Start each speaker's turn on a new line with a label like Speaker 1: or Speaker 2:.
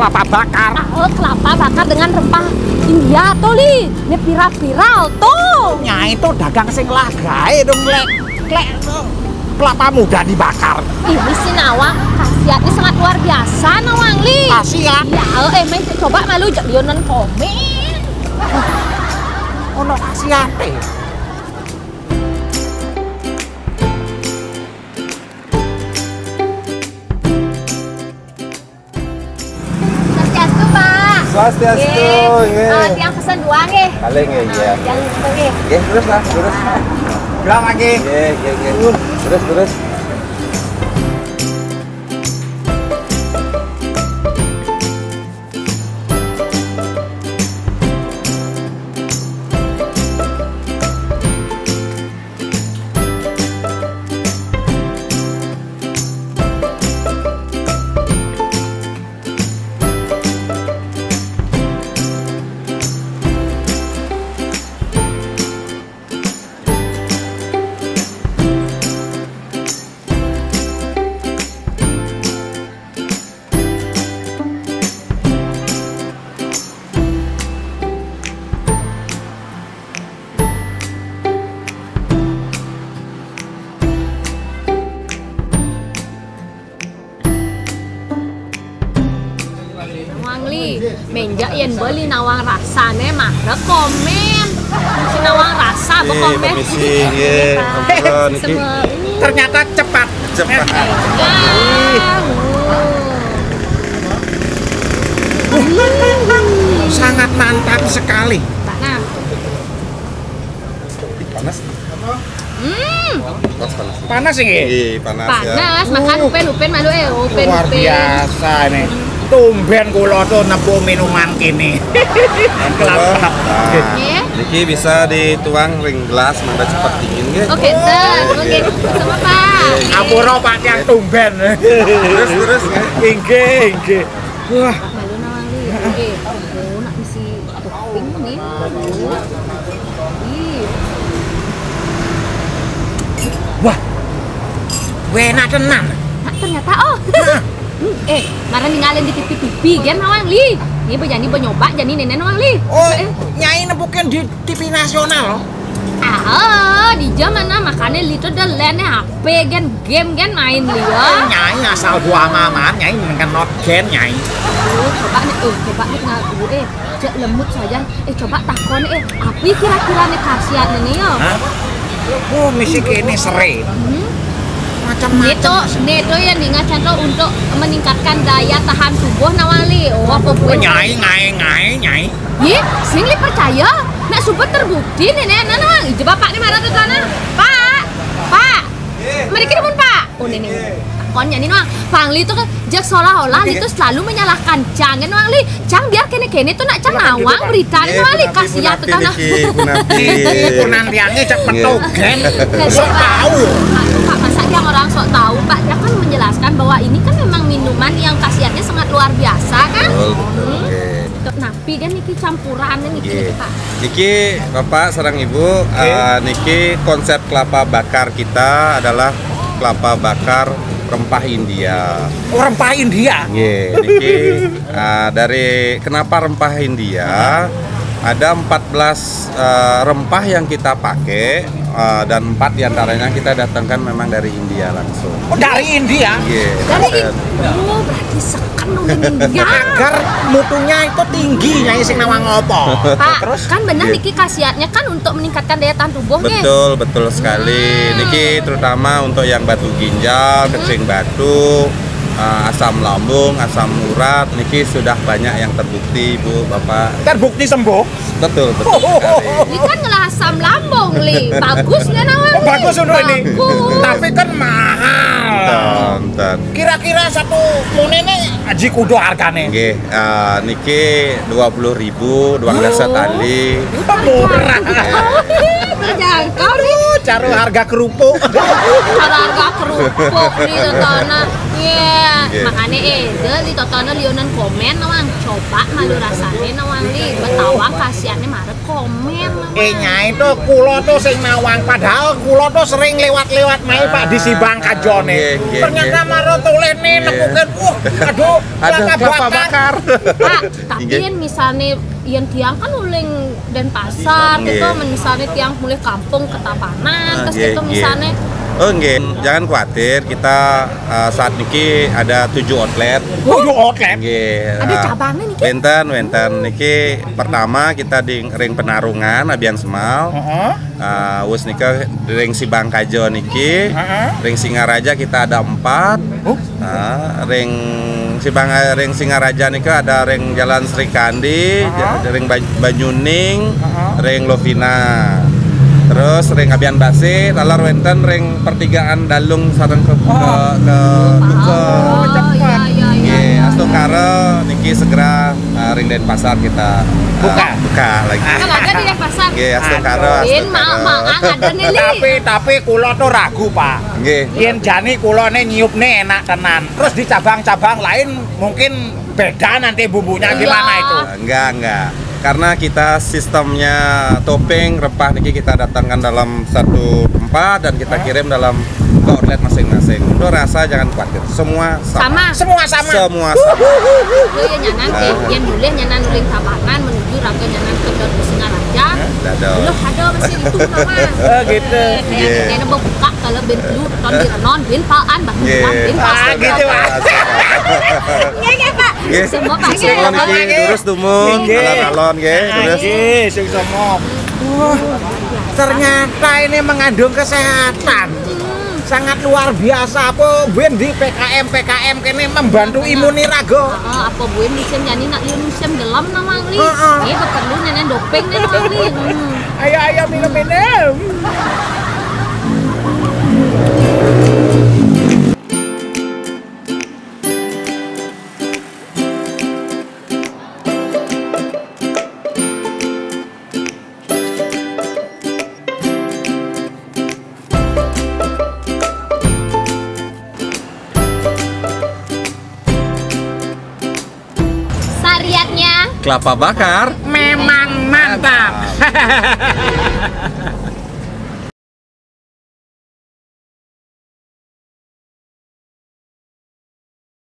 Speaker 1: kelapa bakar.
Speaker 2: Kelapa bakar dengan rempah India tuh li. Ini viral tuh.
Speaker 1: Nyai itu dagang sing lagae dong lek kelapa muda dibakar.
Speaker 2: Ini si Nawang khasiatnya sangat luar biasa Nawang li.
Speaker 1: Khasiat?
Speaker 2: Iya, main coba malu jangan komen.
Speaker 1: Ono khasiate.
Speaker 2: Swastiastu, Pak.
Speaker 3: Swastiastu, nggih.
Speaker 2: Tiang pesan dua nggih.
Speaker 3: Kalih nggih, iya.
Speaker 2: Yang nggih.
Speaker 3: Nggih, terus lah, terus.
Speaker 1: Bilang lagi.
Speaker 3: Nggih. Terus.
Speaker 2: Nawang li, menjak yen beli Nawang rasane mah komen. Si Nawang rasa komen.
Speaker 3: Permisi, nggih. Ampun, niki.
Speaker 1: Ternyata cepat. Sangat mantap sekali.
Speaker 2: Nah.
Speaker 3: Panas.
Speaker 1: Panas ini.
Speaker 3: Iya, panas ya.
Speaker 2: Panas, makan upen malu upen.
Speaker 1: Luar biasa nih. Tumben kula tuh nempuh minuman kini. Kelapa.
Speaker 2: Nggih.
Speaker 3: Niki bisa dituang ring gelas mangga cepet dingin nggih.
Speaker 2: Oke, oke. Sama Pak.
Speaker 1: Apura Pak yang tumben.
Speaker 3: Terus
Speaker 1: Inggih. Wah,
Speaker 2: Malu Nawang li. Nak isi topping nih.
Speaker 1: wah. Enak tenan.
Speaker 2: Nah, ternyata marah ninggalin di TV kan Nawang li. Ini berjani nyoba jadi nenek Nawang li.
Speaker 1: Oh, Nyai nempukin di TV nasional loh.
Speaker 2: Di zaman makanya li tuh delennya HP kan game kan main li ya.
Speaker 1: Nyai asal gua aman, Nyai dengan not gen Nyai.
Speaker 2: Coba nih ngaku cek lemut saja. Coba takon apa kira-kira nih khasiatnya nih ya?
Speaker 1: Oh, misi kini sere. Macam-macam.
Speaker 2: Neto yang diingat contoh untuk meningkatkan daya tahan tubuh Nawang li. Apa buat?
Speaker 1: Nyai.
Speaker 2: Ye, sing li percaya? Nak super terbukti nenek Nawang. Coba Pak nih marah tuh sana. Pak. Mari kita pun Pak. Oh nenek. Konnya nih Nawang. Pang li tuh kan jak seolah-olah li tuh selalu menyalahkan Cang kan Nawang li. Cang biar kene tuh nak Cang Nawang berita nih Nawang li kasihan tuh tanah.
Speaker 1: Nantiannya cek petogen. Sok tahu.
Speaker 2: Pak masa yang orang sok tahu Pak dia kan menjelaskan bahwa ini kan memang minuman yang khasiatnya sangat luar biasa kan. Napi kan niki campuran niki Pak.
Speaker 3: Niki Bapak sareng Ibu, niki konsep kelapa bakar kita adalah kelapa bakar rempah India.
Speaker 1: Oh, rempah India.
Speaker 3: Nggih, niki dari kenapa rempah India? Ada 14 rempah yang kita pakai dan 4 diantaranya kita datangkan memang dari India langsung.
Speaker 1: Oh, dari India?
Speaker 3: Yeah,
Speaker 2: berarti sekan dong India.
Speaker 1: Agar mutunya itu tinggi Nyai sing Nawang ngopo.
Speaker 2: Pak,
Speaker 1: Terus
Speaker 2: kan benar niki khasiatnya kan untuk meningkatkan daya tahan tubuh nggih.
Speaker 3: betul sekali. Niki terutama untuk yang batu ginjal, kencing batu, asam lambung, asam urat, niki sudah banyak yang terbukti Bu, Bapak.
Speaker 1: Terbukti sembuh.
Speaker 3: Betul sekali.
Speaker 2: Ini kan ngelah asam lambung li, bagus nggak Nawang?
Speaker 1: Bagus untuk ini.
Speaker 2: Bagus.
Speaker 1: Tapi kan mahal.
Speaker 3: Tonton.
Speaker 1: Kira-kira satu mune ini aji kudu hargane.
Speaker 3: Nggih, niki 20.000 doang dasa tali.
Speaker 1: Murah.
Speaker 2: Terjangkau nih.
Speaker 1: Caro harga kerupuk.
Speaker 2: Harga kerupuk nih tanah. Iya,
Speaker 3: Nggih.
Speaker 2: makanya di totono lionan komen nawang coba malu rasane nawang li betawang kasihannya marek komen nawang.
Speaker 1: Nyai tuh kulo tuh sing nawang padahal kulo tuh sering lewat-lewat mai Pak di Sibang Kajone.
Speaker 3: Nggih,
Speaker 1: Ternyata
Speaker 3: nggih.
Speaker 1: maro tulene nemukeun aduh
Speaker 3: Ada
Speaker 1: kelapa
Speaker 3: kelapa bakar.
Speaker 2: Pak, tapi
Speaker 3: Nggih.
Speaker 2: yang misalnya yang tiang kan uling Denpasar
Speaker 3: Nggih.
Speaker 2: gitu, misalnya tiang mulai kampung ke Tabanan, terus
Speaker 3: Nggih,
Speaker 2: itu
Speaker 3: nggih.
Speaker 2: misalnya
Speaker 3: Oh nggih, jangan khawatir, kita saat niki ada 7 outlet.
Speaker 1: Yo outlet.
Speaker 3: Nggih.
Speaker 2: ada cabangnya nih.
Speaker 3: Wenten niki pertama kita di ring Penarungan Abian Semal.
Speaker 1: Heeh.
Speaker 3: Wus nika ring Sibang Kajo niki.
Speaker 1: Heeh.
Speaker 3: Ring Singaraja kita ada 4.
Speaker 1: Oh.
Speaker 3: Ring Singaraja nika ada ring Jalan Sri Kandi, ring Banyuning, ring Lovina. Terus ring Abian Basi, talar wenten ring pertigaan Dalung sareng ke Duke.
Speaker 2: Oh, iya.
Speaker 3: Nggih, astu karo niki segera ring Denpasar kita buka lagi.
Speaker 2: Kan ada di Denpasar.
Speaker 3: Nggih, astu karo.
Speaker 2: Win, maang ada nih li.
Speaker 1: Tapi kulo tuh ragu Pak.
Speaker 3: Nggih.
Speaker 1: Yen jani kulone nyiupne enak tenan. Terus di cabang-cabang lain mungkin beda nanti bumbunya gimana itu?
Speaker 3: Enggak. Karena kita sistemnya topping rempah niki kita datangkan dalam satu tempat dan kita kirim dalam ke outlet masing-masing. Untuk rasa jangan khawatir, semua sama.
Speaker 1: Semua sama.
Speaker 3: Semua sama.
Speaker 2: Lo yang nyanan yang boleh nyanan uling Tabanan menuju raga nyanan ke Singaraja.
Speaker 3: Dado.
Speaker 2: Lo ada masih itu nama.
Speaker 1: Oh gitu.
Speaker 2: Kayak kena buka kalau ben lu ton di renon ben paan bah ben pas.
Speaker 1: Gitu Pak.
Speaker 2: Iya Pak.
Speaker 3: Nggih.
Speaker 2: Semua Pak.
Speaker 3: Semua niki terus tumun,
Speaker 1: Nggih.
Speaker 3: alon-alon nggih, terus.
Speaker 1: Nggih, sing somo. Ternyata ini mengandung kesehatan. Sangat luar biasa apa ben di PKM kene membantu imuniraga.
Speaker 2: Apa buin musim jadi nak liun musim gelam nama li.
Speaker 1: Heeh.
Speaker 2: Ini perlu nenek dopeng nih nama li.
Speaker 1: Ayo minum.
Speaker 2: Sariatnya
Speaker 3: Kelapa bakar.
Speaker 1: Memang mantap.